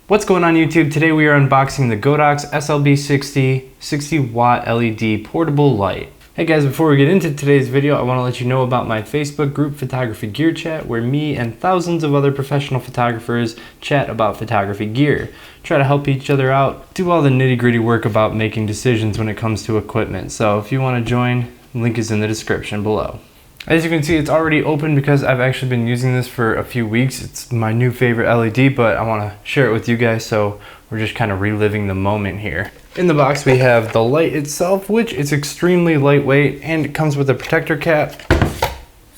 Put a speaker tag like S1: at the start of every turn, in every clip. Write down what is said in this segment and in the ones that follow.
S1: What's going on YouTube? Today we are unboxing the Godox SLB60 60 watt LED portable light. Hey guys, before we get into today's video, I want to let you know about my Facebook group Photography Gear Chat, where me and thousands of other professional photographers chat about photography gear, try to help each other out, do all the nitty-gritty work about making decisions when it comes to equipment. So if you want to join, link is in the description below. As you can see, it's already open because I've actually been using this for a few weeks. It's my new favorite LED, but I want to share it with you guys, so we're just kind of reliving the moment here. In the box we have the light itself, which is extremely lightweight, and it comes with a protector cap,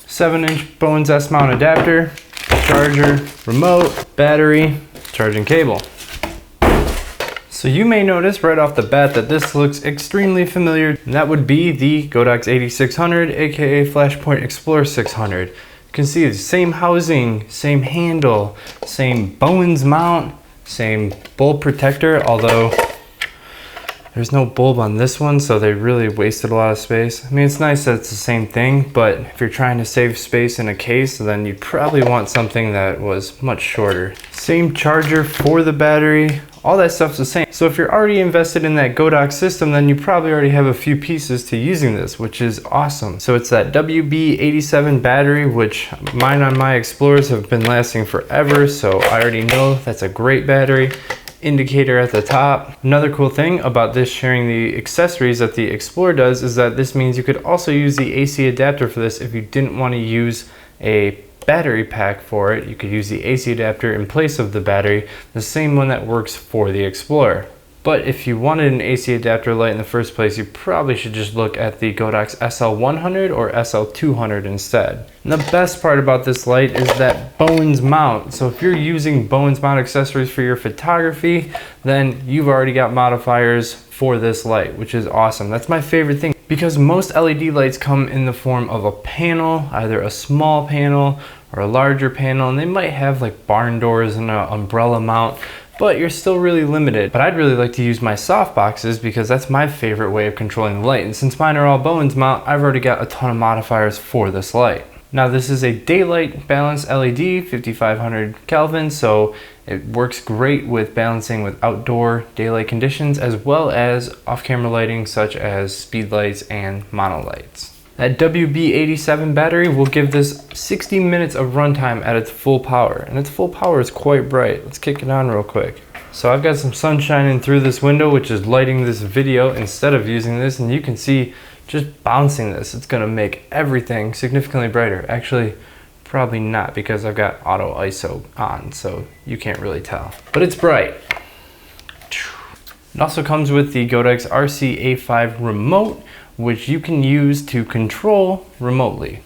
S1: 7-inch Bowens S-mount adapter, charger, remote, battery, charging cable. So you may notice right off the bat that this looks extremely familiar, and that would be the Godox 8600, aka Flashpoint Explorer 600. You can see the same housing, same handle, same Bowens mount, same bulb protector, although there's no bulb on this one, so they really wasted a lot of space. I mean, it's nice that it's the same thing, but if you're trying to save space in a case, then you'd probably want something that was much shorter. Same charger for the battery. All that stuff's the same. So if you're already invested in that Godox system, then you probably already have a few pieces to using this, which is awesome. So it's that WB87 battery, which mine on my Explorers have been lasting forever, so I already know that's a great battery. Indicator at the top. Another cool thing about this sharing the accessories that the Explorer does is that this means you could also use the AC adapter for this if you didn't want to use a battery pack for it. You could use the AC adapter in place of the battery, the same one that works for the Explorer. But if you wanted an AC adapter light in the first place, you probably should just look at the Godox SL100 or SL200 instead. And the best part about this light is that Bowens mount. So if you're using Bowens mount accessories for your photography, then you've already got modifiers for this light, which is awesome. That's my favorite thing, because most LED lights come in the form of a panel, either a small panel or a larger panel, and they might have like barn doors and an umbrella mount, but you're still really limited. But I'd really like to use my soft boxes because that's my favorite way of controlling the light. And since mine are all Bowens mount, I've already got a ton of modifiers for this light. Now this is a daylight balanced LED, 5500 Kelvin, so it works great with balancing with outdoor daylight conditions as well as off-camera lighting such as speed lights and monolights. That WB87 battery will give this 60 minutes of runtime at its full power, and its full power is quite bright. Let's kick it on real quick. So I've got some sun shining through this window, which is lighting this video instead of using this, and you can see just bouncing this, it's gonna make everything significantly brighter. Actually, probably not, because I've got auto ISO on, so you can't really tell. But it's bright. It also comes with the Godox RC-A5 remote, which you can use to control remotely.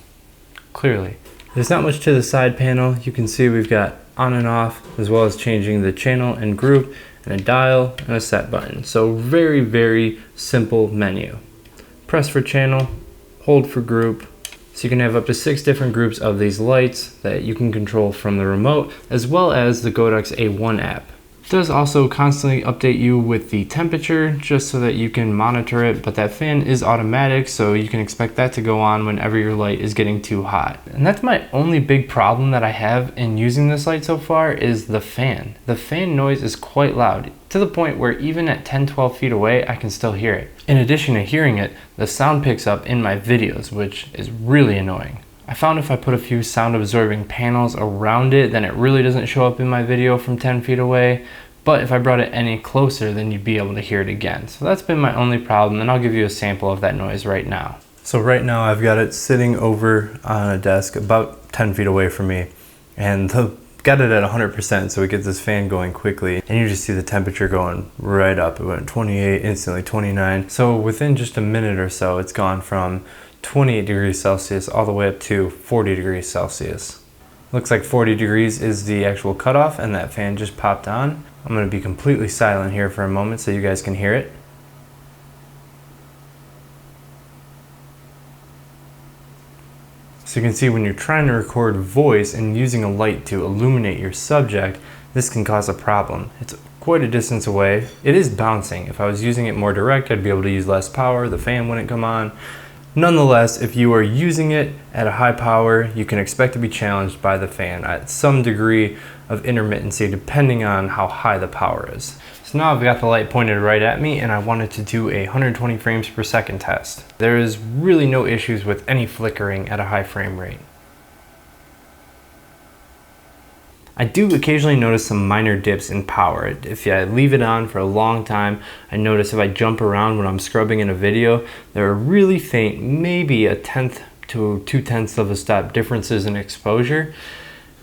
S1: Clearly. There's not much to the side panel. You can see we've got on and off, as well as changing the channel and group, and a dial and a set button. So very, very simple menu. Press for channel, hold for group. So you can have up to 6 different groups of these lights that you can control from the remote, as well as the Godox A1 app. It does also constantly update you with the temperature just so that you can monitor it, but that fan is automatic, so you can expect that to go on whenever your light is getting too hot. And that's my only big problem that I have in using this light so far is the fan. The fan noise is quite loud, to the point where even at 10-12 feet away I can still hear it. In addition to hearing it, the sound picks up in my videos, which is really annoying. I found if I put a few sound absorbing panels around it, then it really doesn't show up in my video from 10 feet away. But if I brought it any closer, then you'd be able to hear it again. So that's been my only problem, and I'll give you a sample of that noise right now. So right now I've got it sitting over on a desk about 10 feet away from me, and got it at 100%, so we get this fan going quickly, and you just see the temperature going right up. It went 28, instantly 29. So within just a minute or so, it's gone from 28 degrees Celsius all the way up to 40 degrees Celsius. Looks like 40 degrees is the actual cutoff, and that fan just popped on. I'm going to be completely silent here for a moment so you guys can hear it. So you can see when you're trying to record voice and using a light to illuminate your subject, this can cause a problem. It's quite a distance away. It is bouncing. If I was using it more direct, I'd be able to use less power. The fan wouldn't come on. Nonetheless, if you are using it at a high power, you can expect to be challenged by the fan at some degree of intermittency depending on how high the power is. So now I've got the light pointed right at me and I wanted to do a 120 frames per second test. There is really no issues with any flickering at a high frame rate. I do occasionally notice some minor dips in power. If I leave it on for a long time, I notice if I jump around when I'm scrubbing in a video, there are really faint, maybe 1/10 to 2/10 of a step differences in exposure.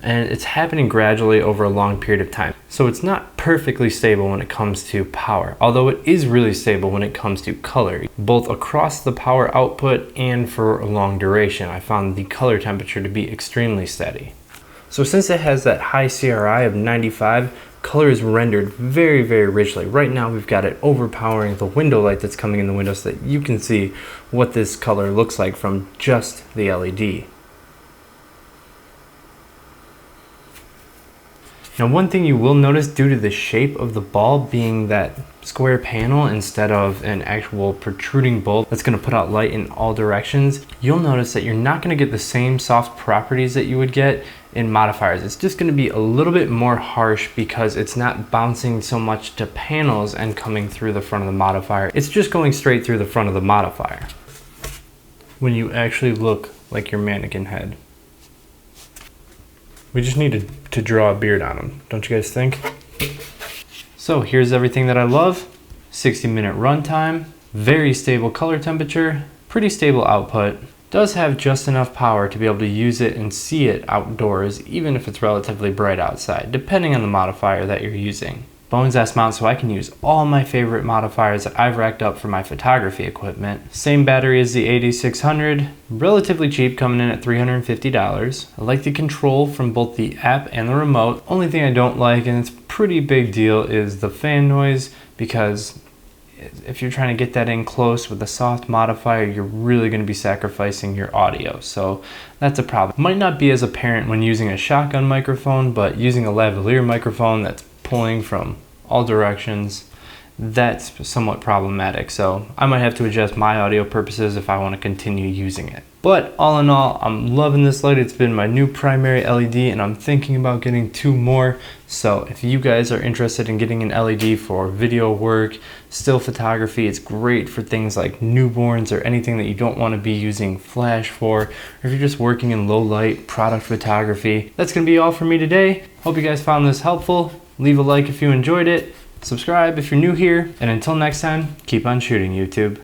S1: And it's happening gradually over a long period of time. So it's not perfectly stable when it comes to power, although it is really stable when it comes to color, both across the power output and for a long duration. I found the color temperature to be extremely steady. So since it has that high CRI of 95, color is rendered very, very richly. Right now we've got it overpowering the window light that's coming in the window so that you can see what this color looks like from just the LED. Now one thing you will notice due to the shape of the bulb being that square panel instead of an actual protruding bulb that's going to put out light in all directions, you'll notice that you're not going to get the same soft properties that you would get in modifiers. It's just going to be a little bit more harsh because it's not bouncing so much to panels and coming through the front of the modifier. It's just going straight through the front of the modifier when you actually look like your mannequin head. We just need to draw a beard on them, don't you guys think? So here's everything that I love. 60-minute runtime, very stable color temperature, pretty stable output. Does have just enough power to be able to use it and see it outdoors, even if it's relatively bright outside, depending on the modifier that you're using. Bones S mount so I can use all my favorite modifiers that I've racked up for my photography equipment. Same battery as the AD600, relatively cheap, coming in at $350. I like the control from both the app and the remote. Only thing I don't like, and it's a pretty big deal, is the fan noise, because if you're trying to get that in close with a soft modifier, you're really going to be sacrificing your audio. So that's a problem. Might not be as apparent when using a shotgun microphone, but using a lavalier microphone that's pulling from all directions, that's somewhat problematic. So I might have to adjust my audio purposes if I want to continue using it. But all in all, I'm loving this light. It's been my new primary LED and I'm thinking about getting 2 more. So if you guys are interested in getting an LED for video work, still photography, it's great for things like newborns or anything that you don't want to be using flash for, or if you're just working in low light product photography. That's going to be all for me today. Hope you guys found this helpful. Leave a like if you enjoyed it. Subscribe if you're new here. And until next time, keep on shooting, YouTube.